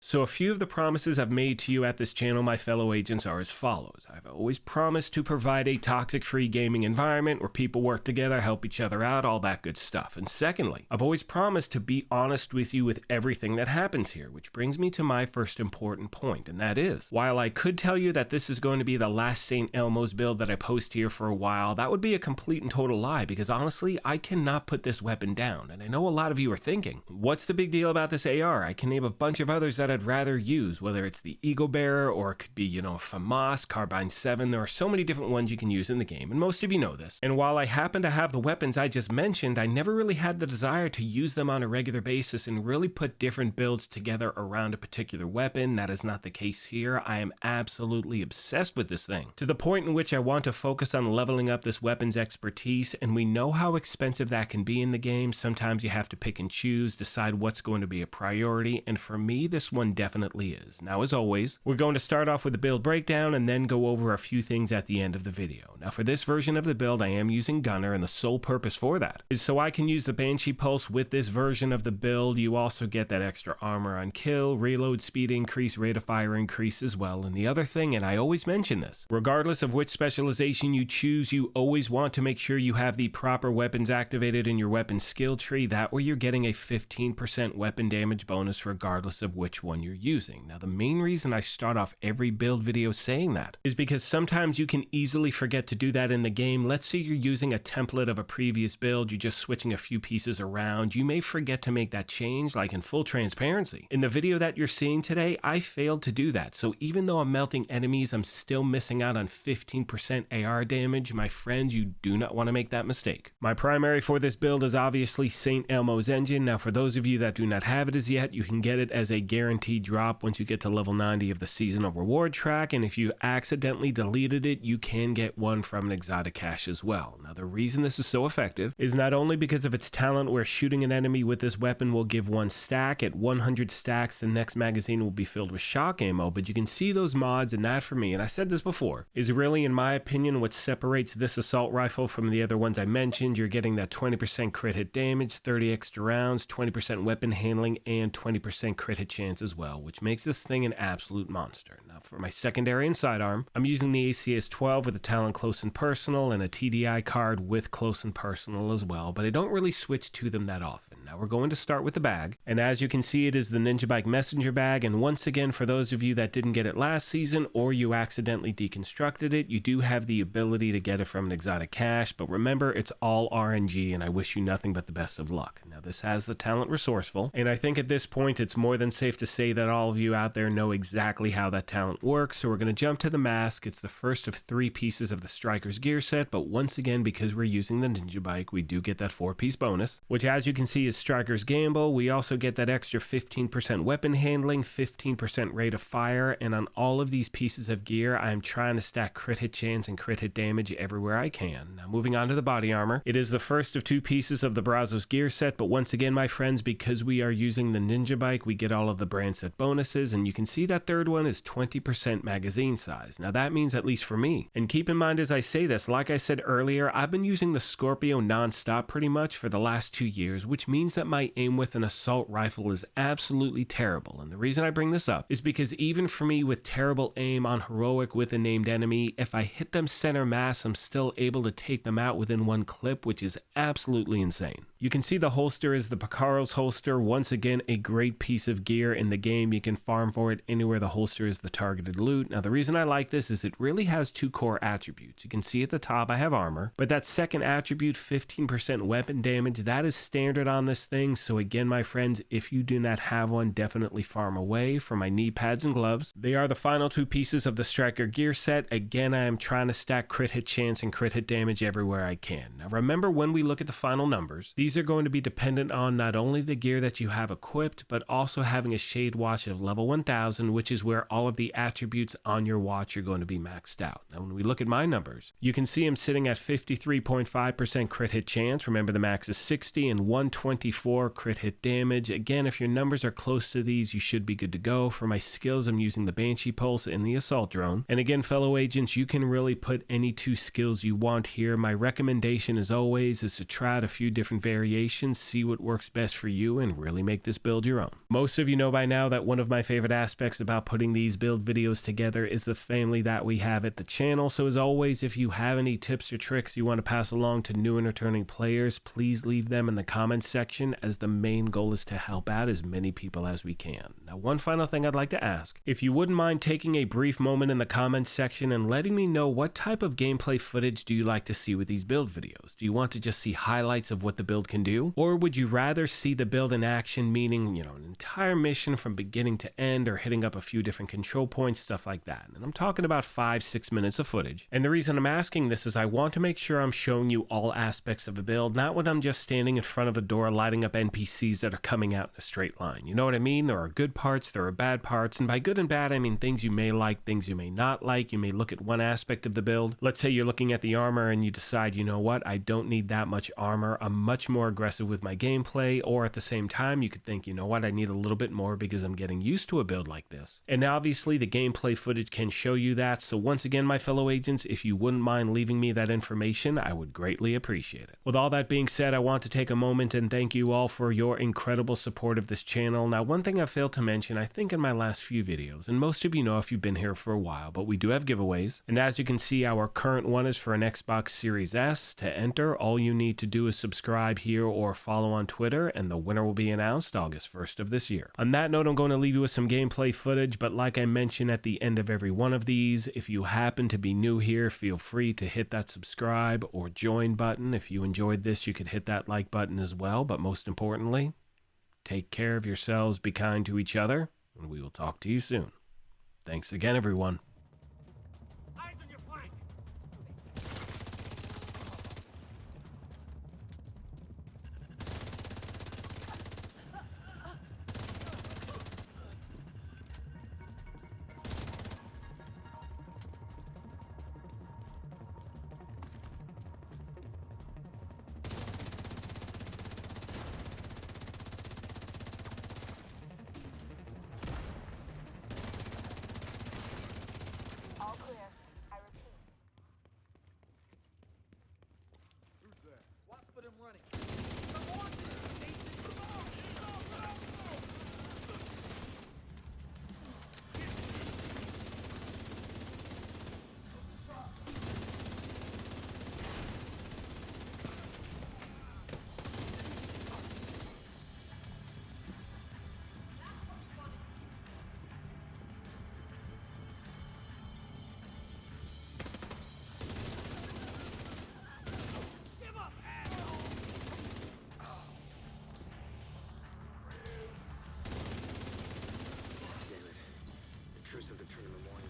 So a few of the promises I've made to you at this channel, my fellow agents, are as follows. I've always promised to provide a toxic-free gaming environment where people work together, help each other out, all that good stuff. And secondly, I've always promised to be honest with you with everything that happens here, which brings me to my first important point, and that is, while I could tell you that this is going to be the last St. Elmo's build that I post here for a while, that would be a complete and total lie, because honestly, I cannot put this weapon down. And I know a lot of you are thinking, what's the big deal about this AR? I can name a bunch of others that I'd rather use, whether it's the Eagle Bearer or it could be, FAMAS, Carbine 7. There are so many different ones you can use in the game, and most of you know this. And while I happen to have the weapons I just mentioned, I never really had the desire to use them on a regular basis and really put different builds together around a particular weapon. That is not the case here. I am absolutely obsessed with this thing, to the point in which I want to focus on leveling up this weapon's expertise, and we know how expensive that can be in the game. Sometimes you have to pick and choose, decide what's going to be a priority, and for me, this one definitely is. Now, as always, we're going to start off with a build breakdown and then go over a few things at the end of the video. Now, for this version of the build, I am using Gunner, and the sole purpose for that is so I can use the Banshee Pulse with this version of the build. You also get that extra armor on kill, reload speed increase, rate of fire increase as well. And the other thing, and I always mention this, regardless of which specialization you choose, you always want to make sure you have the proper weapons activated in your weapon skill tree. That way you're getting a 15% weapon damage bonus regardless of which one you're using. Now, the main reason I start off every build video saying that is because sometimes you can easily forget to do that in the game. Let's say you're using a template of a previous build, you're just switching a few pieces around. You may forget to make that change, like in full transparency. In the video that you're seeing today, I failed to do that. So even though I'm melting enemies, I'm still missing out on 15% AR damage. My friends, you do not want to make that mistake. My primary for this build is obviously St. Elmo's engine. Now, for those of you that do not have it as yet, you can get it as a guaranteed drop once you get to level 90 of the seasonal reward track, and if you accidentally deleted it, you can get one from an exotic cache as well. Now, the reason this is so effective is not only because of its talent where shooting an enemy with this weapon will give 1 stack. At 100 stacks, the next magazine will be filled with shock ammo, but you can see those mods, and that for me, and I said this before, is really, in my opinion, what separates this assault rifle from the other ones I mentioned. You're getting that 20% crit hit damage, 30 extra rounds, 20% weapon handling, and 20% crit hit chance as well, which makes this thing an absolute monster. Now, for my secondary and sidearm, I'm using the ACS-12 with a talent close and personal and a TDI card with close and personal as well, but I don't really switch to them that often. Now, we're going to start with the bag, and as you can see, it is the Ninja Bike Messenger bag, and once again, for those of you that didn't get it last season or you accidentally deconstructed it, you do have the ability to get it from an exotic cache, but remember, it's all RNG, and I wish you nothing but the best of luck. Now, this has the talent Resourceful, and I think at this point, it's more than safe to say that all of you out there know exactly how that talent works, so we're going to jump to the mask. It's the first of 3 pieces of the Striker's gear set, but once again, because we're using the Ninja Bike, we do get that 4-piece bonus, which as you can see is Striker's Gamble. We also get that extra 15% weapon handling, 15% rate of fire, and on all of these pieces of gear, I'm trying to stack crit hit chance and crit hit damage everywhere I can. Now, moving on to the body armor, it is the first of 2 pieces of the Brazos gear set, but once again, my friends, because we are using the Ninja Bike, we get all of the brand set bonuses, and you can see that third one is 20% magazine size. Now, that means, at least for me, and keep in mind as I say this, like I said earlier, I've been using the Scorpio non-stop pretty much for the last 2 years, which means that my aim with an assault rifle is absolutely terrible. And the reason I bring this up is because even for me with terrible aim on heroic with a named enemy, if I hit them center mass, I'm still able to take them out within 1 clip, which is absolutely insane. You can see the holster is the Picaro's holster. Once again, a great piece of gear in the game. You can farm for it anywhere the holster is the targeted loot. Now, the reason I like this is it really has 2 core attributes. You can see at the top I have armor, but that second attribute, 15% weapon damage, that is standard on this thing. So again, my friends, if you do not have one, definitely farm away. For my knee pads and gloves, they are the final 2 pieces of the Striker gear set. Again, I am trying to stack crit hit chance and crit hit damage everywhere I can. Now, remember, when we look at the final numbers, these are going to be dependent on not only the gear that you have equipped, but also having a shade watch of level 1000, which is where all of the attributes on your watch are going to be maxed out. Now, when we look at my numbers, you can see I'm sitting at 53.5% crit hit chance. Remember, the max is 60 and 124 crit hit damage. Again, if your numbers are close to these, you should be good to go. For my skills, I'm using the Banshee Pulse and the Assault Drone. And again, fellow agents, you can really put any 2 skills you want here. My recommendation, as always, is to try out a few different variations variations, see what works best for you, and really make this build your own. Most of you know by now that one of my favorite aspects about putting these build videos together is the family that we have at the channel. So as always, if you have any tips or tricks you want to pass along to new and returning players, please leave them in the comments section, as the main goal is to help out as many people as we can. Now, one final thing I'd like to ask, if you wouldn't mind taking a brief moment in the comments section and letting me know what type of gameplay footage do you like to see with these build videos. Do you want to just see highlights of what the build can do? Or would you rather see the build in action, meaning, an entire mission from beginning to end, or hitting up a few different control points, stuff like that? And I'm talking about 5-6 minutes of footage. And the reason I'm asking this is I want to make sure I'm showing you all aspects of a build, not when I'm just standing in front of a door lighting up NPCs that are coming out in a straight line. You know what I mean? There are good parts, there are bad parts, and by good and bad I mean things you may like, things you may not like. You may look at one aspect of the build. Let's say you're looking at the armor and you decide, you know what, I don't need that much armor, I'm much more aggressive with my gameplay. Or at the same time you could think, you know what, I need a little bit more because I'm getting used to a build like this. And obviously the gameplay footage can show you that. So once again, my fellow agents, if you wouldn't mind leaving me that information, I would greatly appreciate it. With all that being said, I want to take a moment and thank you all for your incredible support of this channel. Now, one thing I failed to mention, I think in my last few videos, and most of you know if you've been here for a while, but we do have giveaways. And as you can see, our current one is for an Xbox Series S. To enter, all you need to do is subscribe here or follow on Twitter, and the winner will be announced August 1st of this year. On that note, I'm going to leave you with some gameplay footage, but like I mentioned at the end of every one of these, if you happen to be new here, feel free to hit that subscribe or join button. If you enjoyed this, you could hit that like button as well, but most importantly, take care of yourselves, be kind to each other, and we will talk to you soon. Thanks again, everyone. Eyes on your flank! All clear. I repeat. Who's there? Watch for them running. Come on, Jason! Come on! Give up, asshole! Damn it. The truce has a turn in the morning.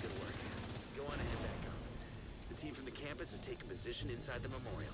Good work. Go on ahead, back up. The team from the campus has taken position inside the memorial.